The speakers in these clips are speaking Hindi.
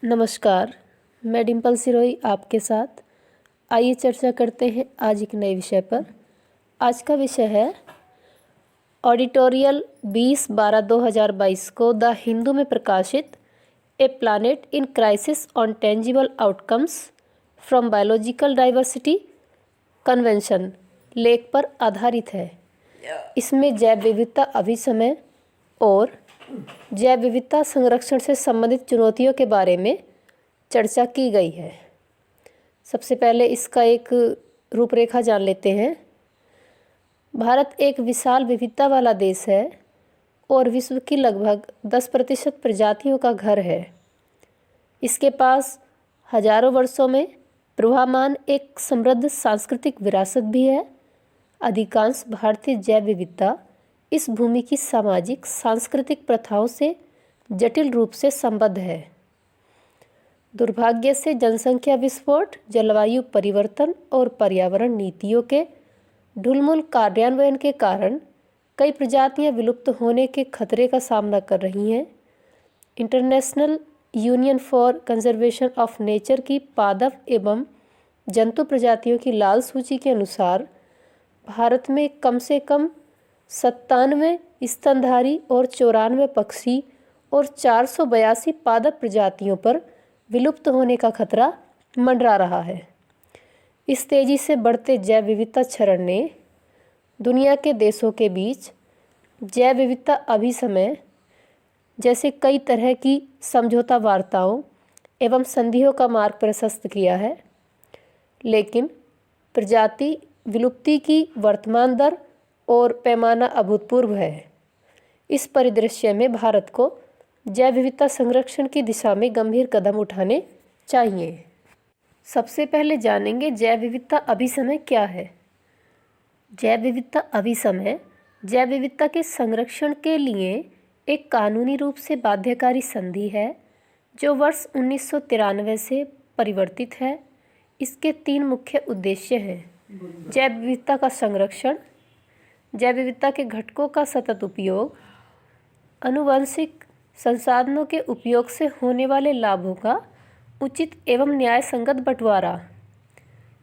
नमस्कार, मैं डिम्पल सिरोही आपके साथ। आइए चर्चा करते हैं आज एक नए विषय पर। आज का विषय है ऑडिटोरियल 20/12/2022 को द हिंदू में प्रकाशित a planet in crisis on tangible outcomes from biological diversity convention लेख पर आधारित है। इसमें जैव विविधता अभिसमय और जैव विविधता संरक्षण से संबंधित चुनौतियों के बारे में चर्चा की गई है। सबसे पहले इसका एक रूपरेखा जान लेते हैं। भारत एक विशाल विविधता वाला देश है और विश्व की लगभग 10% प्रजातियों का घर है। इसके पास हजारों वर्षों में प्रवाहमान एक समृद्ध सांस्कृतिक विरासत भी है। अधिकांश भारतीय जैव विविधता इस भूमि की सामाजिक सांस्कृतिक प्रथाओं से जटिल रूप से संबद्ध है। दुर्भाग्य से जनसंख्या विस्फोट, जलवायु परिवर्तन और पर्यावरण नीतियों के ढुलमुल कार्यान्वयन के कारण कई प्रजातियां विलुप्त होने के खतरे का सामना कर रही हैं। International union for conservation of nature की पादप एवं जंतु प्रजातियों की लाल सूची के अनुसार भारत में कम से कम 97 स्तनधारी और 94 पक्षी और 482 पादप प्रजातियों पर विलुप्त होने का खतरा मंडरा रहा है। इस तेजी से बढ़ते जैव विविधता क्षरण ने दुनिया के देशों के बीच जैव विविधता अभिसमय जैसे कई तरह की समझौता वार्ताओं एवं संधियों का मार्ग प्रशस्त किया है, लेकिन प्रजाति विलुप्ति की वर्तमान दर और पैमाना अभूतपूर्व है। इस परिदृश्य में भारत को जैव विविधता संरक्षण की दिशा में गंभीर कदम उठाने चाहिए। सबसे पहले जानेंगे जैव विविधता अभिसमय क्या है। जैव विविधता अभिसमय जैव विविधता के संरक्षण के लिए एक कानूनी रूप से बाध्यकारी संधि है जो वर्ष 1993 से परिवर्तित है। इसके 3 मुख्य उद्देश्य हैं: जैव विविधता का संरक्षण, जैव विविधता के घटकों का सतत उपयोग, आनुवंशिक संसाधनों के उपयोग से होने वाले लाभों का उचित एवं न्याय संगत बंटवारा।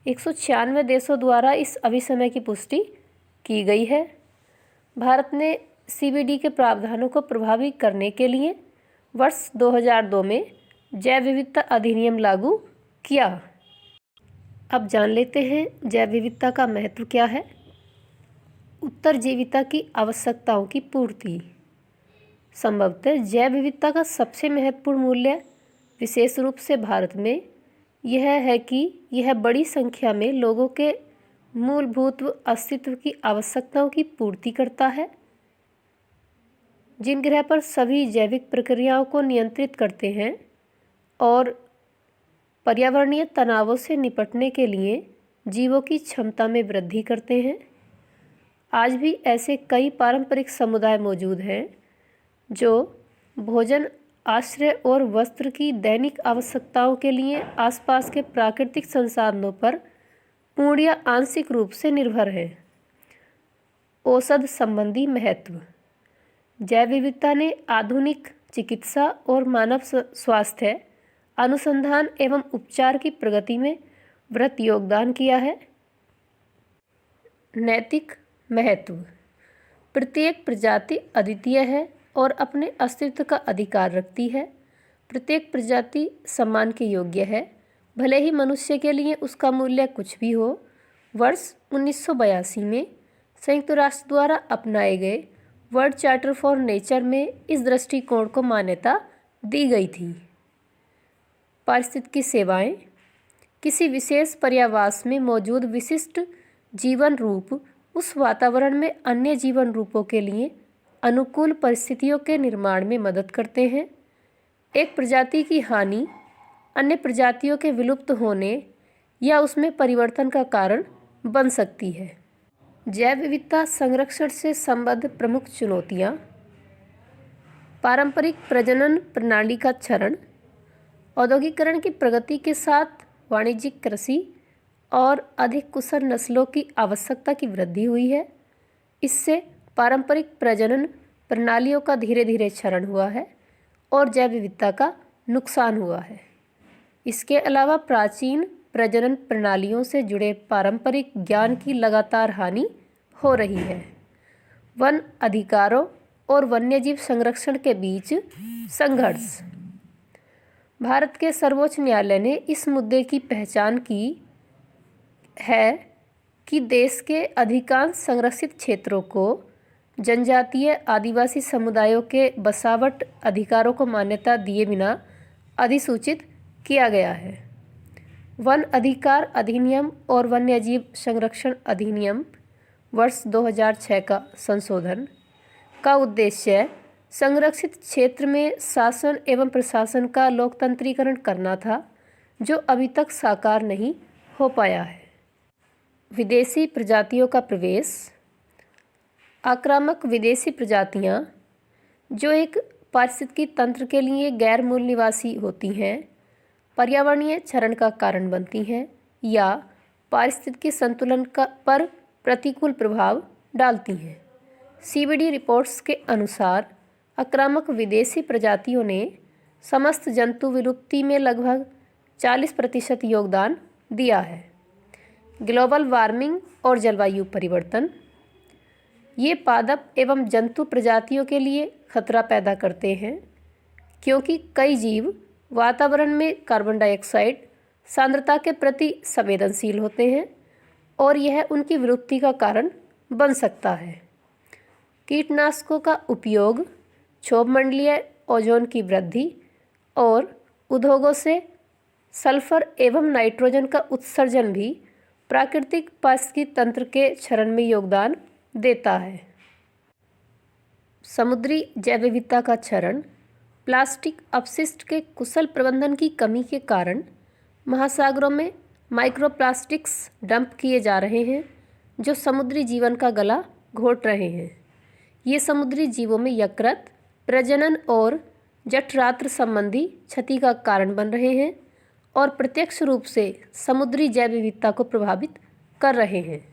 196 देशों द्वारा इस अभिसमय की पुष्टि की गई है। भारत ने CBD के प्रावधानों को प्रभावी करने के लिए वर्ष 2002 में जैव विविधता अधिनियम लागू किया। अब जान लेते हैं जैव विविधता का महत्व क्या है। उत्तरजीविता की आवश्यकताओं की पूर्ति। संभवतः जैव विविधता का सबसे महत्वपूर्ण मूल्य विशेष रूप से भारत में यह है कि यह बड़ी संख्या में लोगों के मूलभूत अस्तित्व की आवश्यकताओं की पूर्ति करता है। जिन ग्रह पर सभी जैविक प्रक्रियाओं को नियंत्रित करते हैं और पर्यावरणीय तनावों से निपटने के लिए जीवों की क्षमता में वृद्धि करते हैं। आज भी ऐसे कई पारंपरिक समुदाय मौजूद हैं जो भोजन, आश्रय और वस्त्र की दैनिक आवश्यकताओं के लिए आसपास के प्राकृतिक संसाधनों पर पूर्ण या आंशिक रूप से निर्भर हैं। औषध संबंधी महत्व। जैव विविधता ने आधुनिक चिकित्सा और मानव स्वास्थ्य अनुसंधान एवं उपचार की प्रगति में वृहत योगदान किया है। नैतिक महत्व। प्रत्येक प्रजाति अद्वितीय है और अपने अस्तित्व का अधिकार रखती है। प्रत्येक प्रजाति सम्मान के योग्य है, भले ही मनुष्य के लिए उसका मूल्य कुछ भी हो। वर्ष 1982 में संयुक्त राष्ट्र द्वारा अपनाए गए वर्ल्ड चार्टर फॉर नेचर में इस दृष्टिकोण को मान्यता दी गई थी। पारिस्थितिकी सेवाएं। किसी विशेष पर्यावास में मौजूद विशिष्ट जीवन रूप उस वातावरण में अन्य जीवन रूपों के लिए अनुकूल परिस्थितियों के निर्माण में मदद करते हैं। एक प्रजाति की हानि अन्य प्रजातियों के विलुप्त होने या उसमें परिवर्तन का कारण बन सकती है। जैव विविधता संरक्षण से संबद्ध प्रमुख चुनौतियाँ। पारंपरिक प्रजनन प्रणाली का क्षरण। औद्योगिकरण की प्रगति के साथ वाणिज्यिक कृषि और अधिक कुशल नस्लों की आवश्यकता की वृद्धि हुई है। इससे पारंपरिक प्रजनन प्रणालियों का धीरे धीरे क्षरण हुआ है और जैव विविधता का नुकसान हुआ है। इसके अलावा प्राचीन प्रजनन प्रणालियों से जुड़े पारंपरिक ज्ञान की लगातार हानि हो रही है। वन अधिकारों और वन्यजीव संरक्षण के बीच संघर्ष। भारत के सर्वोच्च न्यायालय ने इस मुद्दे की पहचान की है कि देश के अधिकांश संरक्षित क्षेत्रों को जनजातीय आदिवासी समुदायों के बसावट अधिकारों को मान्यता दिए बिना अधिसूचित किया गया है। वन अधिकार अधिनियम और वन्यजीव संरक्षण अधिनियम वर्ष 2006 का संशोधन का उद्देश्य संरक्षित क्षेत्र में शासन एवं प्रशासन का लोकतंत्रीकरण करना था, जो अभी तक साकार नहीं हो पाया है। विदेशी प्रजातियों का प्रवेश। आक्रामक विदेशी प्रजातियां, जो एक पारिस्थितिकी तंत्र के लिए गैर मूल निवासी होती हैं, पर्यावरणीय क्षरण का कारण बनती हैं या पारिस्थितिकी संतुलन पर प्रतिकूल प्रभाव डालती हैं। CBD रिपोर्ट्स के अनुसार आक्रामक विदेशी प्रजातियों ने समस्त जंतु विलुप्ति में लगभग 40% योगदान दिया है। ग्लोबल वार्मिंग और जलवायु परिवर्तन। ये पादप एवं जंतु प्रजातियों के लिए खतरा पैदा करते हैं, क्योंकि कई जीव वातावरण में कार्बन डाइऑक्साइड सांद्रता के प्रति संवेदनशील होते हैं और यह उनकी विलुप्ति का कारण बन सकता है। कीटनाशकों का उपयोग, क्षोभमंडलीय ओजोन की वृद्धि और उद्योगों से सल्फर एवं नाइट्रोजन का उत्सर्जन भी प्राकृतिक पारिस्थितिकी तंत्र के क्षरण में योगदान देता है। समुद्री जैव विविधता का क्षरण। प्लास्टिक अपशिष्ट के कुशल प्रबंधन की कमी के कारण महासागरों में माइक्रोप्लास्टिक्स डंप किए जा रहे हैं, जो समुद्री जीवन का गला घोट रहे हैं। ये समुद्री जीवों में यकृत, प्रजनन और जठरांत्र संबंधी क्षति का कारण बन रहे हैं और प्रत्यक्ष रूप से समुद्री जैव विविधता को प्रभावित कर रहे हैं।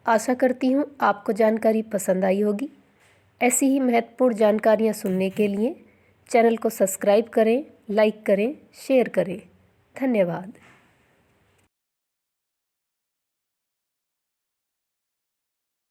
आशा करती हूँ आपको जानकारी पसंद आई होगी। ऐसी ही महत्वपूर्ण जानकारियाँ सुनने के लिए चैनल को सब्सक्राइब करें, लाइक करें, शेयर करें। धन्यवाद।